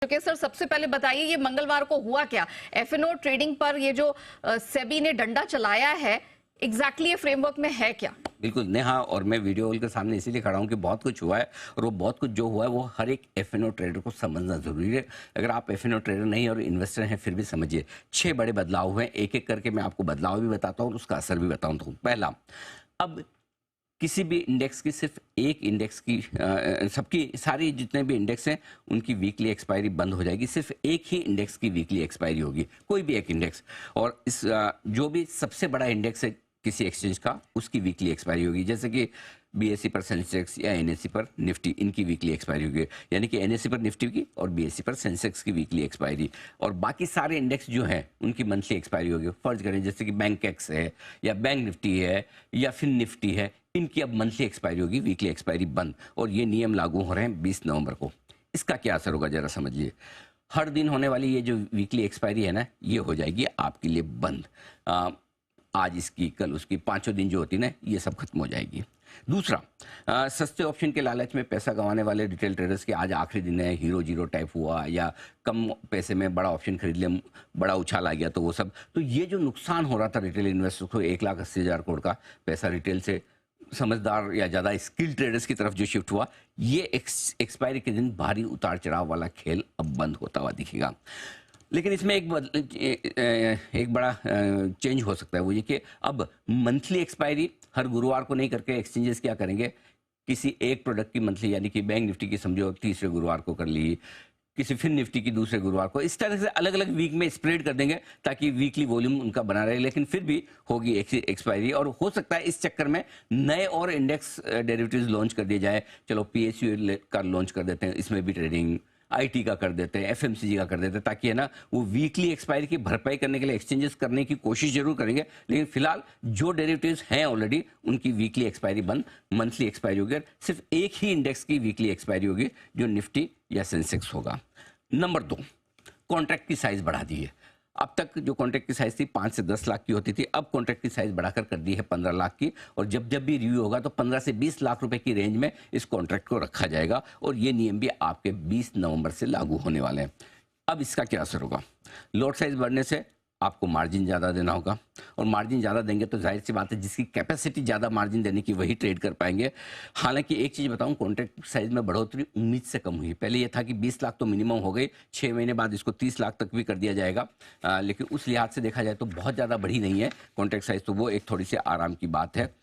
चुके हैं। सर, सबसे पहले बताइए ये मंगलवार को हुआ क्या? एफएनओ ट्रेडिंग पर ये जो सेबी ने डंडा चलाया है, एग्जैक्टली ये फ्रेमवर्क में है क्या? बिल्कुल नेहा, और मैं वीडियो के सामने इसीलिए खड़ा हूं कि बहुत कुछ हुआ है, और वो बहुत कुछ जो हुआ है वो हर एक एफएनओ ट्रेडर को समझना जरूरी है। अगर आप एफएनओ ट्रेडर नहीं और इन्वेस्टर हैं फिर भी समझिए। 6 बड़े बदलाव हुए हैं, एक एक करके मैं आपको बदलाव भी बताता हूँ और उसका असर भी बताता हूँ। पहला, अब किसी भी इंडेक्स की सिर्फ एक इंडेक्स की सबकी सारी जितने भी इंडेक्स हैं उनकी वीकली एक्सपायरी बंद हो जाएगी। सिर्फ एक ही इंडेक्स की वीकली एक्सपायरी होगी, कोई भी एक इंडेक्स। और इस जो भी सबसे बड़ा इंडेक्स है किसी एक्सचेंज का, उसकी वीकली एक्सपायरी होगी। जैसे कि बीएसई पर सेंसेक्स या एनएसई पर निफ्टी, इनकी वीकली एक्सपायरी होगी। यानी कि एनएसई पर निफ्टी की और बीएसई पर सेंसेक्स की वीकली एक्सपायरी। और बाकी सारे इंडेक्स जो हैं उनकी मंथली एक्सपायरी होगी। फर्ज करें जैसे कि बैंक एक्स है या बैंक निफ्टी है या फिर निफ्टी है, इनकी अब मंथली एक्सपायरी होगी, वीकली एक्सपायरी बंद। और ये नियम लागू हो रहे हैं 20 नवंबर को। इसका क्या असर होगा जरा समझिए। हर दिन होने वाली ये जो वीकली एक्सपायरी है ना, ये हो जाएगी आपके लिए बंद। आज इसकी, कल उसकी, 5 दिन जो होती ना, ये सब खत्म हो जाएगी। दूसरा, सस्ते ऑप्शन के लालच में पैसा गंवाने वाले रिटेल ट्रेडर्स के आज आखिरी दिन है। हीरो जीरो टाइप हुआ या कम पैसे में बड़ा ऑप्शन खरीद लिया, बड़ा उछाल आ गया, तो वो सब, तो ये जो नुकसान हो रहा था रिटेल इन्वेस्टर्स को, 1,80,000 करोड़ का पैसा रिटेल से समझदार या ज़्यादा स्किल ट्रेडर्स की तरफ जो शिफ्ट हुआ, ये एक्सपायरी के दिन भारी उतार चढ़ाव वाला खेल अब बंद होता हुआ दिखेगा। लेकिन इसमें एक बड़ा चेंज हो सकता है, वो ये कि अब मंथली एक्सपायरी हर गुरुवार को नहीं करके एक्सचेंजेस क्या करेंगे, किसी एक प्रोडक्ट की मंथली, यानी कि बैंक निफ्टी की समझो तीसरे गुरुवार को कर ली, किसी फिर निफ्टी की दूसरे गुरुवार को, इस तरह से अलग अलग वीक में स्प्रेड कर देंगे ताकि वीकली वॉल्यूम उनका बना रहे। लेकिन फिर भी होगी एक्सपायरी, और हो सकता है इस चक्कर में नए और इंडेक्स डेरिवेटिव्स लॉन्च कर दिए जाए। चलो पीएसयू का लॉन्च कर देते हैं, इसमें भी ट्रेडिंग, आईटी का कर देते हैं, एफएमसीजी का कर देते हैं, ताकि है ना वो वीकली एक्सपायरी की भरपाई करने के लिए एक्सचेंजेस करने की कोशिश जरूर करेंगे। लेकिन फिलहाल जो डेरिवेटिव्स हैं ऑलरेडी उनकी वीकली एक्सपायरी बंद, मंथली एक्सपायरी होगी। सिर्फ एक ही इंडेक्स की वीकली एक्सपायरी होगी जो निफ्टी या सेंसेक्स होगा। नंबर 2, कॉन्ट्रैक्ट की साइज बढ़ा दी है। अब तक जो कॉन्ट्रैक्ट की साइज थी 5 से 10 लाख की होती थी, अब कॉन्ट्रैक्ट की साइज बढ़ाकर कर दी है 15 लाख की। और जब जब भी रिव्यू होगा तो 15 से 20 लाख रुपए की रेंज में इस कॉन्ट्रैक्ट को रखा जाएगा। और ये नियम भी आपके 20 नवंबर से लागू होने वाले हैं। अब इसका क्या असर होगा? लॉट साइज बढ़ने से आपको मार्जिन ज़्यादा देना होगा, और मार्जिन ज़्यादा देंगे तो जाहिर सी बात है जिसकी कैपेसिटी ज़्यादा मार्जिन देने की वही ट्रेड कर पाएंगे। हालांकि एक चीज़ बताऊं, कॉन्ट्रैक्ट साइज में बढ़ोतरी उम्मीद से कम हुई। पहले ये था कि 20 लाख तो मिनिमम हो गई, 6 महीने बाद इसको 30 लाख तक भी कर दिया जाएगा। लेकिन उस लिहाज से देखा जाए तो बहुत ज़्यादा बढ़ी नहीं है कॉन्ट्रैक्ट साइज, तो वो एक थोड़ी सी आराम की बात है।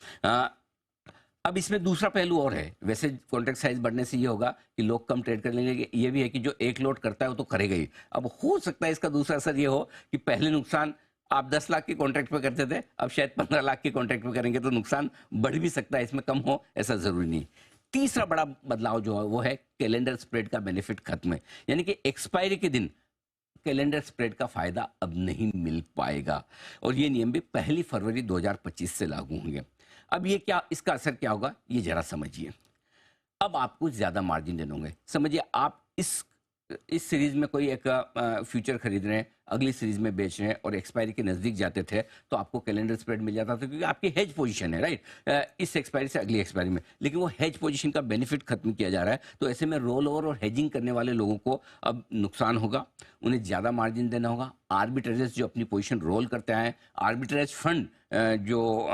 अब इसमें दूसरा पहलू और है। वैसे कॉन्ट्रैक्ट साइज बढ़ने से ये होगा कि लोग कम ट्रेड कर लेंगे, ये भी है कि जो एक लोड करता है वो तो करेगा ही। अब हो सकता है इसका दूसरा असर ये हो कि पहले नुकसान आप 10 लाख के कॉन्ट्रैक्ट पे करते थे, अब शायद 15 लाख के कॉन्ट्रैक्ट पे करेंगे, तो नुकसान बढ़ भी सकता है, इसमें कम हो ऐसा जरूरी नहीं। तीसरा बड़ा बदलाव जो है वो है कैलेंडर स्प्रेड का बेनिफिट खत्म है। यानी कि एक्सपायरी के दिन कैलेंडर स्प्रेड का फायदा अब नहीं मिल पाएगा, और ये नियम भी 1 फरवरी 2025 से लागू होंगे। अब ये क्या, इसका असर क्या होगा ये जरा समझिए। अब आपको ज्यादा मार्जिन देने होंगे। समझिए आप इस सीरीज में कोई एक फ्यूचर खरीद रहे हैं, अगली सीरीज में बेच रहे हैं और एक्सपायरी के नजदीक जाते थे तो आपको कैलेंडर स्प्रेड मिल जाता था, क्योंकि आपकी हेज पोजीशन है, राइट, इस एक्सपायरी से अगली एक्सपायरी में। लेकिन वो हेज पोजीशन का बेनिफिट खत्म किया जा रहा है, तो ऐसे में रोल ओवर और हेजिंग करने वाले लोगों को अब नुकसान होगा, उन्हें ज्यादा मार्जिन देना होगा। आर्बिट्रेजर्स जो अपनी पोजीशन रोल करते आए, आर्बिट्रेज फंड जो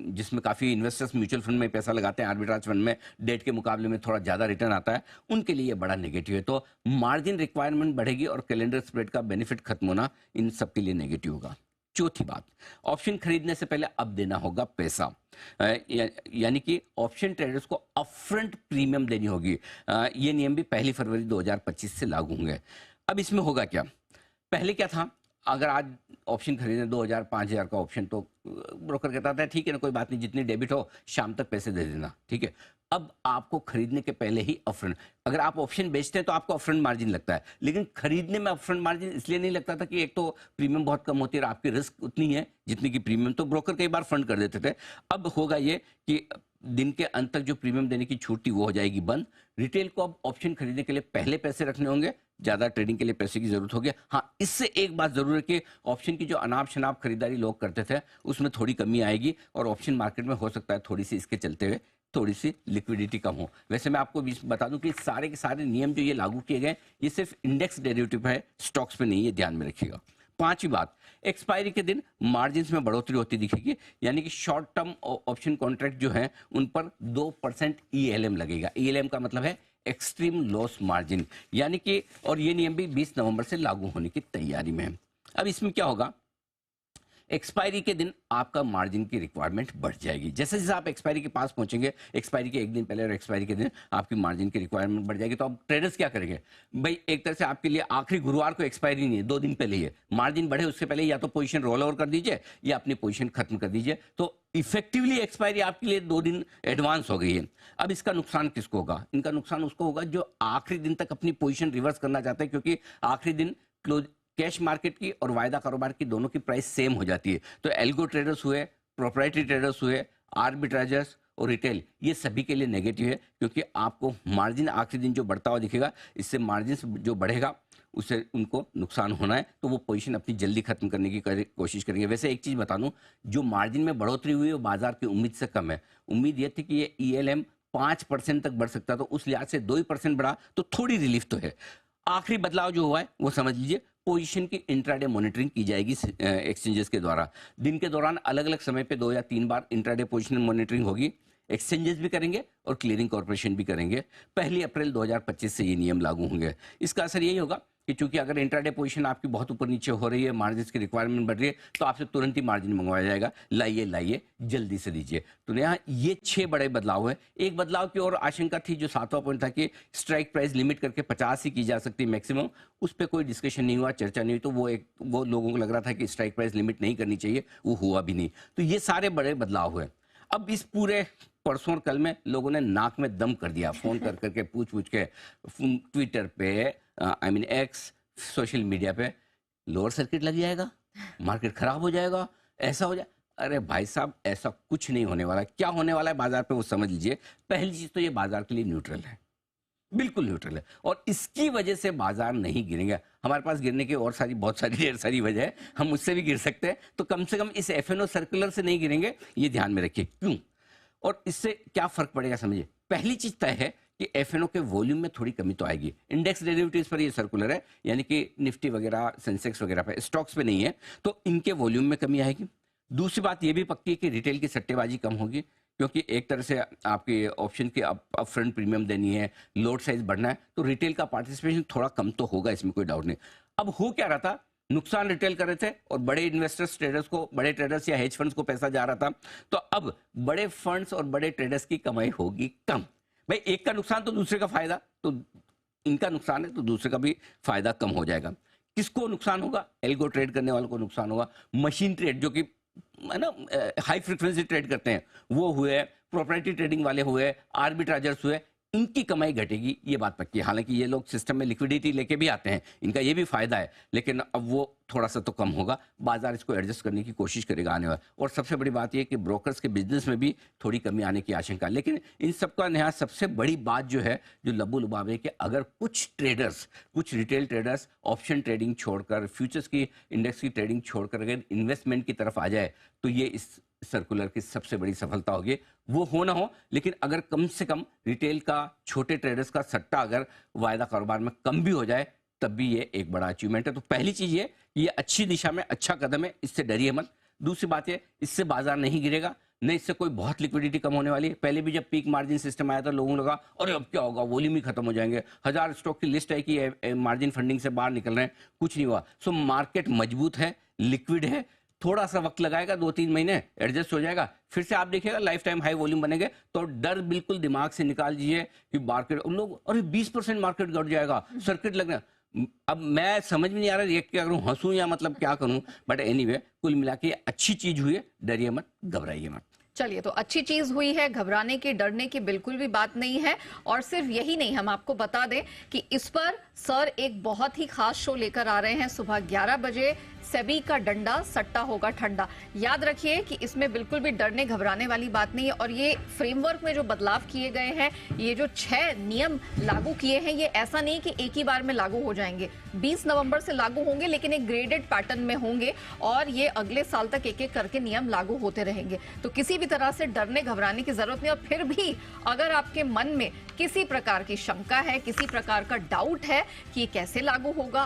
जिसमें काफ़ी इन्वेस्टर्स म्यूचुअल फंड में पैसा लगाते हैं, आर्बिट्राज फंड में डेट के मुकाबले में थोड़ा ज़्यादा रिटर्न आता है, उनके लिए ये बड़ा नेगेटिव है। तो मार्जिन रिक्वायरमेंट बढ़ेगी और कैलेंडर स्प्रेड का बेनिफिट खत्म होना इन सबके लिए नेगेटिव होगा। चौथी बात, ऑप्शन खरीदने से पहले अब देना होगा पैसा, यानी कि ऑप्शन ट्रेडर्स को अपफ्रंट प्रीमियम देनी होगी। ये नियम भी 1 फरवरी 2025 से लागू होंगे। अब इसमें होगा क्या, पहले क्या था, अगर आज ऑप्शन खरीदें 2,000-5,000 का ऑप्शन, तो ब्रोकर कहता था ठीक है ना, कोई बात नहीं, जितनी डेबिट हो शाम तक पैसे दे देना, ठीक है। अब आपको खरीदने के पहले ही अपफ्रंट, अगर आप ऑप्शन बेचते हैं तो आपको अपफ्रंट मार्जिन लगता है, लेकिन खरीदने में अपफ्रंट मार्जिन इसलिए नहीं लगता था कि एक तो प्रीमियम बहुत कम होती है और आपकी रिस्क उतनी है जितनी की प्रीमियम, तो ब्रोकर कई बार फंड कर देते थे। अब होगा ये कि दिन के अंत तक जो प्रीमियम देने की छूट थी वो हो जाएगी बंद। रिटेल को अब ऑप्शन खरीदने के लिए पहले पैसे रखने होंगे, ज्यादा ट्रेडिंग के लिए पैसे की जरूरत होगी। हाँ, इससे एक बात जरूर है कि ऑप्शन की जो अनाप शनाप खरीदारी लोग करते थे उसमें थोड़ी कमी आएगी, और ऑप्शन मार्केट में हो सकता है थोड़ी सी इसके चलते हुए थोड़ी सी लिक्विडिटी कम हो। वैसे मैं आपको भी बता दूं कि सारे के सारे नियम जो ये लागू किए गए ये सिर्फ इंडेक्स डेरिवेटिव है, स्टॉक्स पे नहीं, ये ध्यान में रखिएगा। पांचवी बात, एक्सपायरी के दिन मार्जिन्स में बढ़ोतरी होती दिखेगी, यानी कि शॉर्ट टर्म ऑप्शन कॉन्ट्रैक्ट जो है उन पर 2% ELM लगेगा। ELM का मतलब है एक्सट्रीम लॉस मार्जिन, यानी कि, और ये नियम भी 20 नवंबर से लागू होने की तैयारी में है। अब इसमें क्या होगा, एक्सपायरी के दिन आपका मार्जिन की रिक्वायरमेंट बढ़ जाएगी। जैसे जैसे आप एक्सपायरी के पास पहुंचेंगे, एक्सपायरी के एक दिन पहले और एक्सपायरी के दिन आपकी मार्जिन की रिक्वायरमेंट बढ़ जाएगी। तो अब ट्रेडर्स क्या करेंगे भाई, एक तरह से आपके लिए आखिरी गुरुवार को एक्सपायरी नहीं है, 2 दिन पहले ही है, मार्जिन बढ़े उससे पहले या तो पोजीशन रोल ओवर कर दीजिए या अपनी पोजीशन खत्म कर दीजिए। तो इफेक्टिवली एक्सपायरी आपके लिए 2 दिन एडवांस हो गई है। अब इसका नुकसान किसको होगा, इनका नुकसान उसको होगा जो आखिरी दिन तक अपनी पोजीशन रिवर्स करना चाहते हैं, क्योंकि आखिरी दिन क्लोज कैश मार्केट की और वायदा कारोबार की दोनों की प्राइस सेम हो जाती है। तो एल्गो ट्रेडर्स हुए, प्रोप्राइटरी ट्रेडर्स हुए, आर्बिट्राइजर्स और रिटेल, ये सभी के लिए नेगेटिव है, क्योंकि आपको मार्जिन आखिरी दिन जो बढ़ता हुआ दिखेगा, इससे मार्जिन जो बढ़ेगा उससे उनको नुकसान होना है, तो वो पोजीशन अपनी जल्दी खत्म करने की कोशिश करेंगे। वैसे एक चीज बता दूं, जो मार्जिन में बढ़ोतरी हुई है वो बाजार की उम्मीद से कम है। उम्मीद ये थी कि ये ELM 5% तक बढ़ सकता, तो उस लिहाज से 2% बढ़ा, तो थोड़ी रिलीफ तो है। आखिरी बदलाव जो हुआ है वो समझ लीजिए, पोजीशन की इंट्राडे मॉनिटरिंग की जाएगी एक्सचेंजेस के द्वारा। दिन के दौरान अलग अलग समय पे 2 या 3 बार इंट्राडे पोजीशन मॉनिटरिंग होगी। एक्सचेंजेस भी करेंगे और क्लियरिंग कॉर्पोरेशन भी करेंगे। 1 अप्रैल 2025 से ये नियम लागू होंगे। इसका असर यही होगा कि चूंकि अगर इंट्राडे पोजीशन आपकी बहुत ऊपर नीचे हो रही है, मार्जिन की रिक्वायरमेंट बढ़ रही है, तो आपसे तुरंत ही मार्जिन मंगवाया जाएगा, लाइए जल्दी से दीजिए। तो यहाँ ये 6 बड़े बदलाव है। एक बदलाव की और आशंका थी, जो 7वां पॉइंट था कि स्ट्राइक प्राइस लिमिट करके 50 ही की जा सकती मैक्सिमम, उस पर कोई डिस्कशन नहीं हुआ, चर्चा नहीं हुई। तो वो लोगों को लग रहा था कि स्ट्राइक प्राइस लिमिट नहीं करनी चाहिए, वो हुआ भी नहीं। तो ये सारे बड़े बदलाव हुए। अब इस पूरे परसों और कल में लोगों ने नाक में दम कर दिया, फोन कर करके पूछ के, ट्विटर पे, एक्स, सोशल मीडिया पे, लोअर सर्किट लग जाएगा, मार्केट खराब हो जाएगा, ऐसा हो जाए। अरे भाई साहब, ऐसा कुछ नहीं होने वाला। क्या होने वाला है बाजार पे वो समझ लीजिए। पहली चीज तो ये बाजार के लिए न्यूट्रल है, बिल्कुल न्यूट्रल है, और इसकी वजह से बाजार नहीं गिरेंगे। हमारे पास गिरने की और बहुत सारी ढेर सारी वजह है, हम उससे भी गिर सकते हैं, तो कम से कम इस FNO सर्कुलर से नहीं गिरेंगे, ये ध्यान में रखिए। क्यों और इससे क्या फर्क पड़ेगा समझिए। पहली चीज तय है कि FNO के वॉल्यूम में थोड़ी कमी तो आएगी। इंडेक्स डेरिवेटिव्स पर ये सर्कुलर है, यानी कि निफ्टी वगैरह, सेंसेक्स वगैरह पे, स्टॉक्स पे नहीं है, तो इनके वॉल्यूम में कमी आएगी। दूसरी बात ये भी पक्की है कि रिटेल की सट्टेबाजी कम होगी, क्योंकि एक तरह से आपके ऑप्शन की अप फ्रंट प्रीमियम देनी है, लोड साइज बढ़ना है, तो रिटेल का पार्टिसिपेशन थोड़ा कम तो होगा, इसमें कोई डाउट नहीं। अब हो क्या रहा था, नुकसान रिटेल कर रहे थे और बड़े इन्वेस्टर्स, ट्रेडर्स को, बड़े ट्रेडर्स या हेज फंड्स को पैसा जा रहा था। तो अब बड़े फंड्स और बड़े ट्रेडर्स की कमाई होगी कम। भाई एक का नुकसान तो दूसरे का फायदा, तो इनका नुकसान है तो दूसरे का भी फायदा कम हो जाएगा। किसको नुकसान होगा, एल्गो ट्रेड करने वालों को नुकसान होगा। मशीन ट्रेड जो कि है ना, हाई फ्रिक्वेंसी ट्रेड करते हैं, वो हुए, प्रोप्राइटरी ट्रेडिंग वाले हुए, आर्बिट्राइजर्स हुए, इनकी कमाई घटेगी, ये बात पक्की है। हालांकि ये लोग सिस्टम में लिक्विडिटी लेके भी आते हैं, इनका ये भी फायदा है, लेकिन अब वो थोड़ा सा तो कम होगा। बाजार इसको एडजस्ट करने की कोशिश करेगा आने वाला। और सबसे बड़ी बात यह कि ब्रोकर्स के बिजनेस में भी थोड़ी कमी आने की आशंका है। लेकिन इन सबका यहाँ सबसे बड़ी बात जो है, जो लबू लुबाब है, कि अगर कुछ ट्रेडर्स, कुछ रिटेल ट्रेडर्स ऑप्शन ट्रेडिंग छोड़कर, फ्यूचर्स की इंडेक्स की ट्रेडिंग छोड़कर अगर इन्वेस्टमेंट की तरफ आ जाए, तो ये इस सर्कुलर की सबसे बड़ी सफलता होगी। वो हो ना हो, लेकिन अगर कम से कम रिटेल का, छोटे ट्रेडर्स का सट्टा अगर वायदा कारोबार में कम भी हो जाए, तब भी ये एक बड़ा अचीवमेंट है। तो पहली चीज ये अच्छी दिशा में अच्छा कदम है, इससे डरिए मत। दूसरी बात है, इससे बाजार नहीं गिरेगा, न इससे कोई बहुत लिक्विडिटी कम होने वाली है। पहले भी जब पीक मार्जिन सिस्टम आया था, लोगों को लगा अरे अब क्या होगा, वॉल्यूम ही खत्म हो जाएंगे, 1000 स्टॉक की लिस्ट है कि मार्जिन फंडिंग से बाहर निकल रहे हैं, कुछ नहीं हुआ। सो मार्केट मजबूत है, लिक्विड है, थोड़ा सा वक्त लगाएगा, 2-3 महीने एडजस्ट हो जाएगा, फिर से आप देखिएगा लाइफ टाइम हाई वॉल्यूम बनेंगे। तो डर बिल्कुल दिमाग से निकाल दीजिए कि मार्केट, उन लोग अरे 20% मार्केट घट जाएगा, सर्किट लगना। अब मैं समझ में नहीं आ रहा रिएक्ट क्या करूं, हंसूं या मतलब क्या करूं, बट एनीवे कुल मिला के अच्छी चीज हुई है, डरिए मत, घबराइए मत। चलिए, तो अच्छी चीज हुई है, घबराने की, डरने की बिल्कुल भी बात नहीं है। और सिर्फ यही नहीं, हम आपको बता दें कि इस पर सर एक बहुत ही खास शो लेकर आ रहे हैं सुबह 11 बजे। सेबी का डंडा, सट्टा होगा ठंडा। याद रखिए कि इसमें बिल्कुल भी डरने घबराने वाली बात नहीं है। और ये फ्रेमवर्क में जो बदलाव किए गए हैं, ये जो 6 नियम लागू किए हैं, ये ऐसा नहीं कि एक ही बार में लागू हो जाएंगे। 20 नवंबर से लागू होंगे, लेकिन एक ग्रेडेड पैटर्न में होंगे, और ये अगले साल तक एक एक करके नियम लागू होते रहेंगे। तो किसी भी भी तरह से डरने घबराने की जरूरत नहीं। और फिर भी अगर आपके मन में किसी प्रकार की शंका है, किसी प्रकार का डाउट है कि ये कैसे लागू होगा,